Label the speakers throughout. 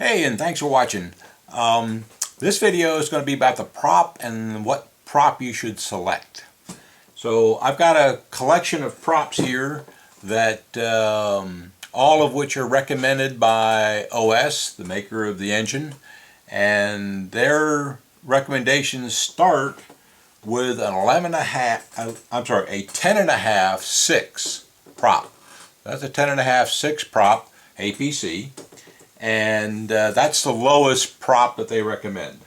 Speaker 1: Hey, and thanks for watching. This video is going to be about the prop and what prop you should select. So I've got a collection of props here that all of which are recommended by OS, the maker of the engine, and their recommendations start with an 10.5 6 prop. That's a 10.5 6 prop APC. And that's the lowest prop that they recommend.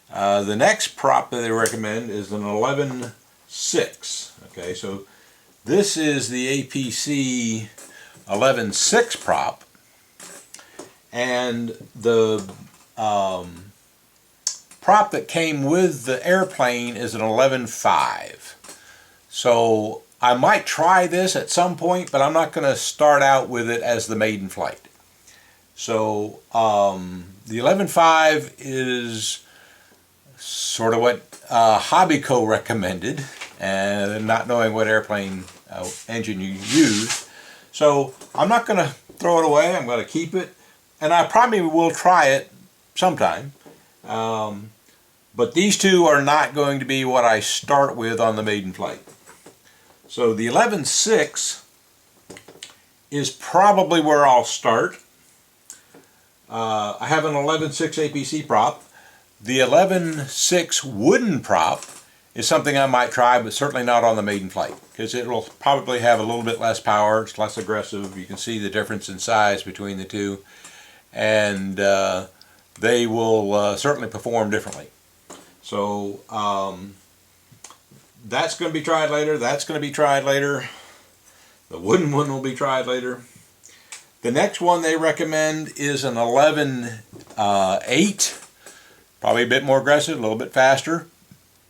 Speaker 1: The next prop that they recommend is an 11.6. Okay, so this is the APC 11.6 prop, and the prop that came with the airplane is an 11.5. So I might try this at some point, but I'm not going to start out with it as the maiden flight. So the 11.5 is sort of what Hobbico recommended, and not knowing what airplane engine you use. So I'm not going to throw it away. I'm going to keep it, and I probably will try it sometime. But these two are not going to be what I start with on the maiden flight. So the 11.6 is probably where I'll start. I have an 11.6 APC prop. The 11.6 wooden prop is something I might try, but certainly not on the maiden flight, because it will probably have a little bit less power. It's less aggressive. You can see the difference in size between the two, and they will certainly perform differently. So that's going to be tried later. That's going to be tried later. The wooden one will be tried later. The next one they recommend is an 11.8, probably a bit more aggressive, a little bit faster,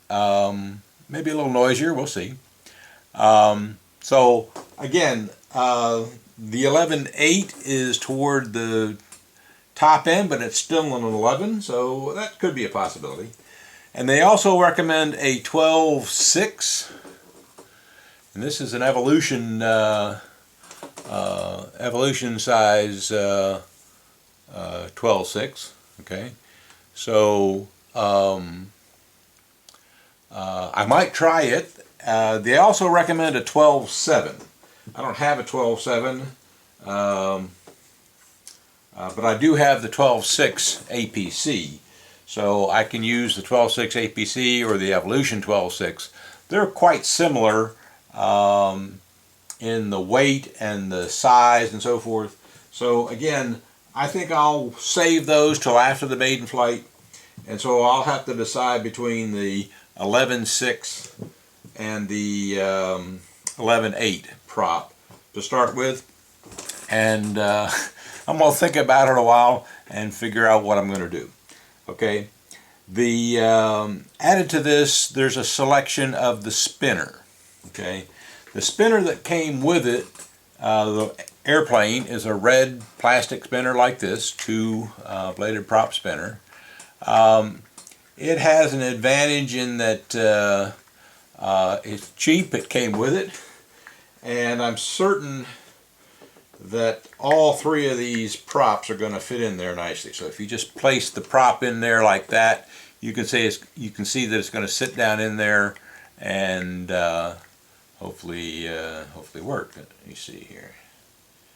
Speaker 1: maybe a little noisier, we'll see. So again, the 11.8 is toward the top end, but it's still an 11, so that could be a possibility. And they also recommend a 12.6, and this is an evolution size 12.6. Okay, so I might try it. They also recommend a 12.7. I don't have a 12.7, but I do have the 12.6 APC, so I can use the 12.6 APC or the Evolution 12.6. They're quite similar in the weight and the size and so forth. So again, I think I'll save those till after the maiden flight, and so I'll have to decide between the 11.6 and the 11.8 prop to start with, and I'm going to think about it a while and figure out what I'm going to do. Okay, the added to this, there's a selection of the spinner. Okay, the spinner that came with it, the airplane, is a red plastic spinner like this, two-bladed prop spinner. It has an advantage in that it's cheap. It came with it, and I'm certain that all three of these props are going to fit in there nicely. So if you just place the prop in there like that, you can see that it's going to sit down in there and hopefully work. Let me see here.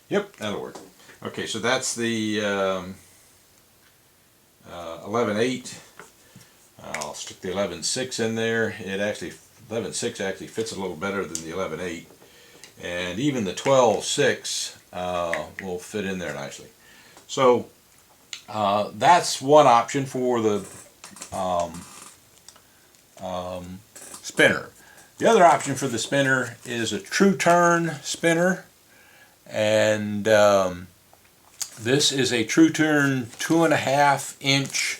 Speaker 1: Yep, that'll work. Okay, so that's the 11.8. I'll stick the 11.6 in there. 11.6 actually fits a little better than the 11.8, and even the 12.6 will fit in there nicely. So that's one option for the spinner. The other option for the spinner is a true turn spinner, and this is a true turn 2.5 inch.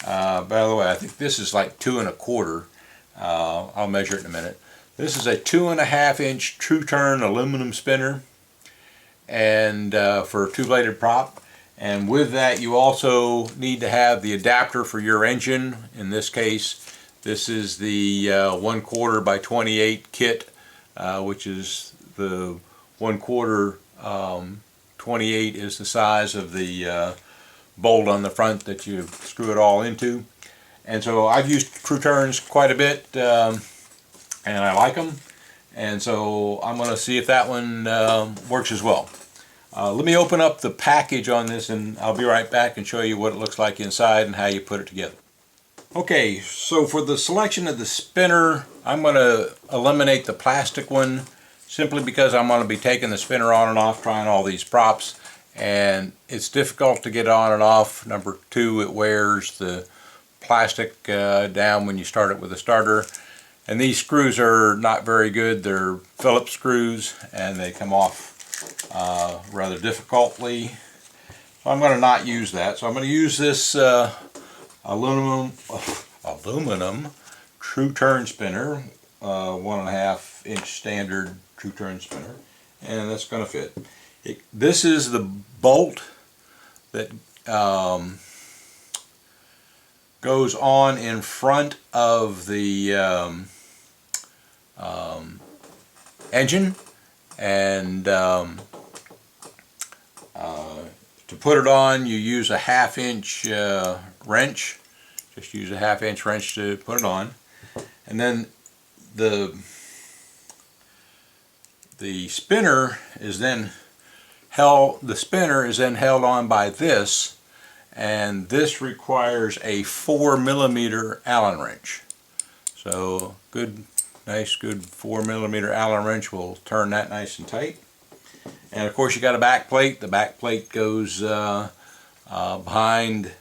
Speaker 1: By the way, I think this is like 2 1/4. I'll measure it in a minute. This is a 2.5 inch true turn aluminum spinner, and for a two-bladed prop. And with that, you also need to have the adapter for your engine. In this case, this is the 1/4 by 28 kit, which is the 1/4 28 is the size of the bolt on the front that you screw it all into. And so I've used True Turns quite a bit, and I like them. And so I'm going to see if that one works as well. Let me open up the package on this, and I'll be right back and show you what it looks like inside and how you put it together. Okay, so for the selection of the spinner, I'm going to eliminate the plastic one simply because I'm going to be taking the spinner on and off, trying all these props, and it's difficult to get on and off. Number two, it wears the plastic down when you start it with a starter. And these screws are not very good. They're Phillips screws, and they come off rather difficultly. So I'm going to not use that. So I'm going to use this aluminum True Turn spinner, 1.5 inch standard True Turn spinner, and that's going to fit. This is the bolt that goes on in front of the engine, and to put it on you use a 1/2 inch wrench. Just use a 1/2 inch wrench to put it on, and then the spinner is then held. The spinner is then held on by this, and this requires a 4mm Allen wrench. So nice good 4mm Allen wrench will turn that nice and tight. And of course you got a back plate. The back plate goes behind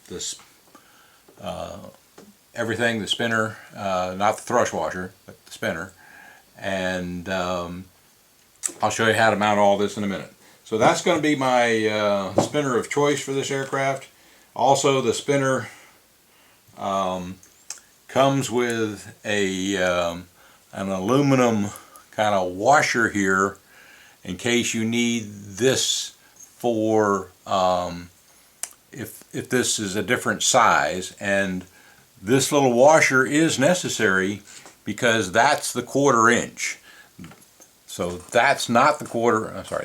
Speaker 1: this everything, the spinner, not the thrust washer, but the spinner. And I'll show you how to mount all this in a minute. So that's going to be my spinner of choice for this aircraft. Also, the spinner comes with an aluminum kind of washer here in case you need this for if this is a different size. And this little washer is necessary because that's the 1/4 inch. So that's not the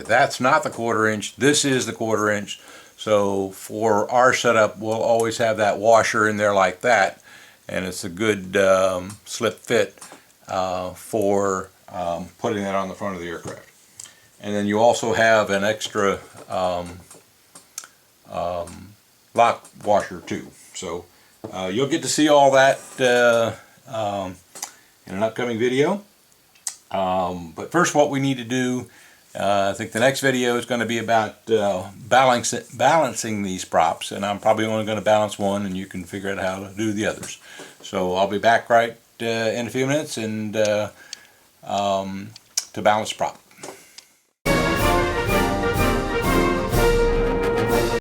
Speaker 1: that's not the 1/4 inch. This is the 1/4 inch. So for our setup, we'll always have that washer in there like that, and it's a good slip fit for putting that on the front of the aircraft. And then you also have an extra lock washer too. So you'll get to see all that in an upcoming video. But first, what we need to do, I think the next video is going to be about balancing these props, and I'm probably only going to balance one, and you can figure out how to do the others. So I'll be back right in a few minutes and to balance the prop.